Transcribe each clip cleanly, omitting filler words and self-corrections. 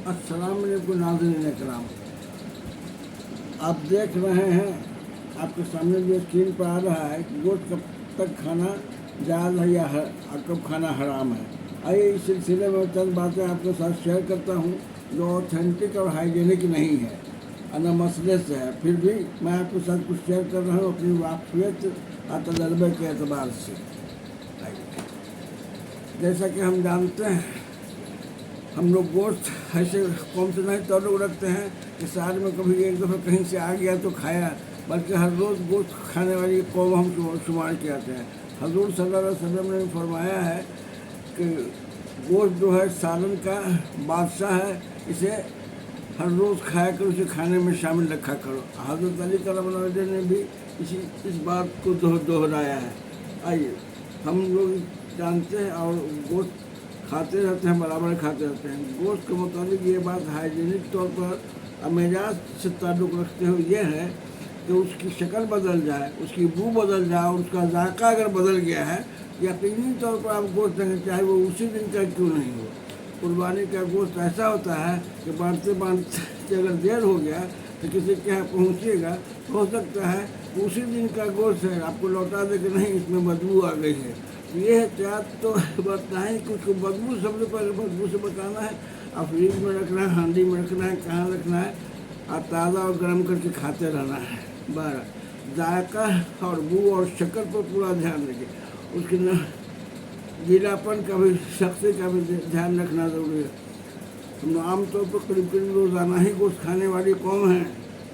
अस्सलाम वालेकुम नाज़रीन करम। आप देख रहे हैं, आपके सामने जो स्क्रीन पर आ रहा है कि गोश्त कब तक खाना जायज़ है या कब खाना हराम है। आइए इस सिलसिले में चंद बातें आपके साथ शेयर करता हूँ जो ऑथेंटिक और हाइजीनिक नहीं है, अना मसले से है। फिर भी मैं आपके साथ कुछ शेयर कर रहा हूँ अपनी वाक़फ़ियत और तजर्बे के एतबार से। जैसा कि हम जानते हैं, हम लोग गोश्त ऐसे कौम से नहीं ताल्लुक़ रखते हैं कि साल में कभी एक दफ़ा कहीं से आ गया तो खाया, बल्कि हर रोज़ गोश्त खाने वाली कौम हम शुमार किए जाते हैं। हज़ूर सल्लल्लाहु अलैहि वसल्लम ने फरमाया है कि गोश्त जो है सालन का बादशाह है, इसे हर रोज़ खाया करो, उसे खाने में शामिल रखा करो। हज़रत अली करम ने भी इस बात को दोहराया है। आइए हम लोग जानते हैं और गोश्त खाते रहते हैं, बराबर खाते रहते हैं। गोश्त के मुताबिक ये बात हाइजीनिक तौर पर मिजाज से ताल्लुक़ रखते हुए ये है कि उसकी शक्ल बदल जाए, उसकी बू बदल जाए, उसका जायका अगर बदल गया है, यकीनी तौर पर आप गोश्त देंगे, चाहे वो उसी दिन का क्यों नहीं हो। कुर्बानी का गोश्त ऐसा होता है कि बांधते बांधते अगर देर हो गया तो किसी के यहाँ पहुँचिएगा तो हो सकता है उसी दिन का गोश्त है, आपको लौटा दे कि नहीं इसमें बदबू आ गई है। ये एहतियात तो बरतना है कि उसको बदबू, सबसे पहले बदबू से बचाना है। और फ्रिज में रखना है, हांडी में रखना है, कहाँ रखना है, और ताज़ा और गर्म करके खाते रहना है। जायका और बू और शक्कर पर पूरा ध्यान रखिए। उसकी गीलापन का भी, शख्सी का भी ध्यान रखना ज़रूरी है। हम आमतौर पर करीब रोज़ाना ही गोश्त खाने वाली कौम है,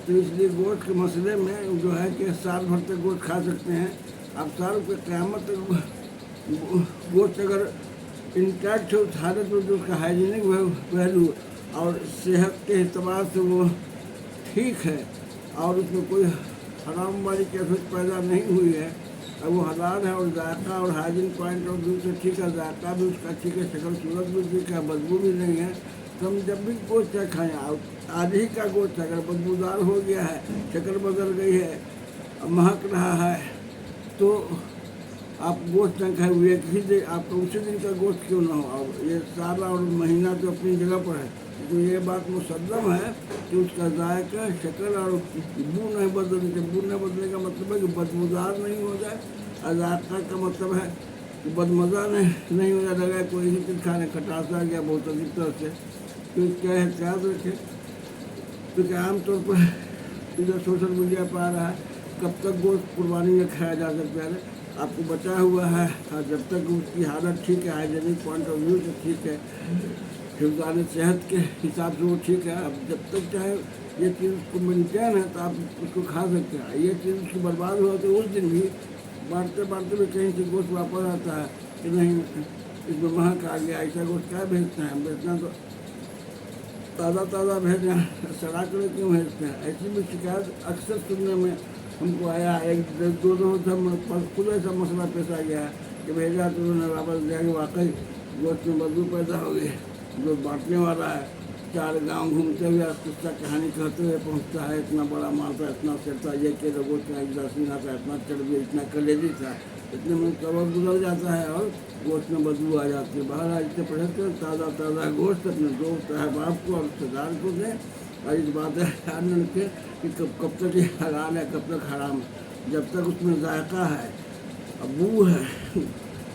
तो इसलिए गोश्त के मसले में जो है कि साल भर तक गोश्त खा सकते हैं। अब साल के क़यामत तक गोश्त अगर इंटैक्ट हो उस हालत में, जो उसका हाइजीनिक पहलू और सेहत के एतबार से वो ठीक है और उसमें कोई हराम वाली कैफियत पैदा नहीं हुई है, और वो हलाल है और जायका और हाइजीन पॉइंट ऑफ व्यू से ठीक है, जायका भी उसका ठीक है, शक्ल सूरत भी ठीक है, बदबू भी नहीं है, तो हम जब भी गोश्त खाएँ। आज ही का गोश्त अगर बदबूदार हो गया है, शक्ल बदल गई है, महक रहा है, तो आप गोश्त न खाए। एक ही दिन आपका उसी दिन का गोश्त क्यों ना हो। और ये साल और महीना तो अपनी जगह पर है, तो ये बात मुसद्दम है कि उसका जायका, शक्ल और बू नहीं बदलने के। बू नहीं बदलने का मतलब है कि बदबूदार नहीं हो जाए, और जायका का मतलब है कि बदमज़ा नहीं हो जाए, लगा कोई ही चीज़ खाने खटास आ गया बहुत अधिक तरह से। तो इसका एहतियात रखें। क्योंकि आमतौर पर इधर सोशल मीडिया पर आ रहा है कब तक गोश्त कुर्बानी में खाया जा सकता है। आपको बचा हुआ है, और जब तक उसकी हालत ठीक है, हाइजीनिक पॉइंट ऑफ व्यू से ठीक है, हिफाज़त सेहत के हिसाब से वो ठीक है, अब जब तक चाहे ये चीज़ उसको मेंटेन है तो आप उसको खा सकते हैं। ये चीज़ उसकी बर्बाद हुआ तो उस दिन भी बांटते बांटते भी कहीं से गोश्त वापस आता है कि नहीं इसमें महक आ गया, ऐसा गोश्त क्या भेजते हैं। भेजना तो ताज़ा भेजना, सड़ा कर क्यों भेजते हैं। ऐसी भी शिकायत अक्सर सुनने में हमको आया। एक दो खुद ऐसा मसला पेश आ गया कि भेजा तो उन्होंने वापस दिया कि वाकई गोश्त में बदबू पैदा हो गई। जो बांटने वाला है 4 गांव घूमते हुए किस्सा कहानी कहते हुए पहुंचता है, इतना बड़ा माल था, इतना सेर था, ये के लोगों का इतना सीना था, इतना चर्बी, इतना कलेजी था, इतने में कबर गुजर जाता है और गोश्त में बदबू आ जाती है। बाहर आते पड़े तो ताज़ा गोश्त अपने दोस्त अहबाब को और रिश्तेदार को दें। और इस बात ध्यान रखें कि कब तक ये हलाल है, कब तक हराम है। जब तक उसमें जायका है, बू है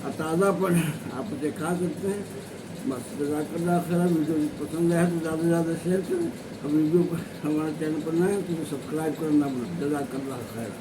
और ताज़ापन है, आप उसे खा सकते हैं। बस जज़ाकल्लाह खैर। वीडियो पसंद आए तो ज़्यादा से ज़्यादा शेयर करें। और वीडियो को हमारे चैनल पर नए हैं तो सब्सक्राइब करना भूलें। जज़ाकल्लाह खैर।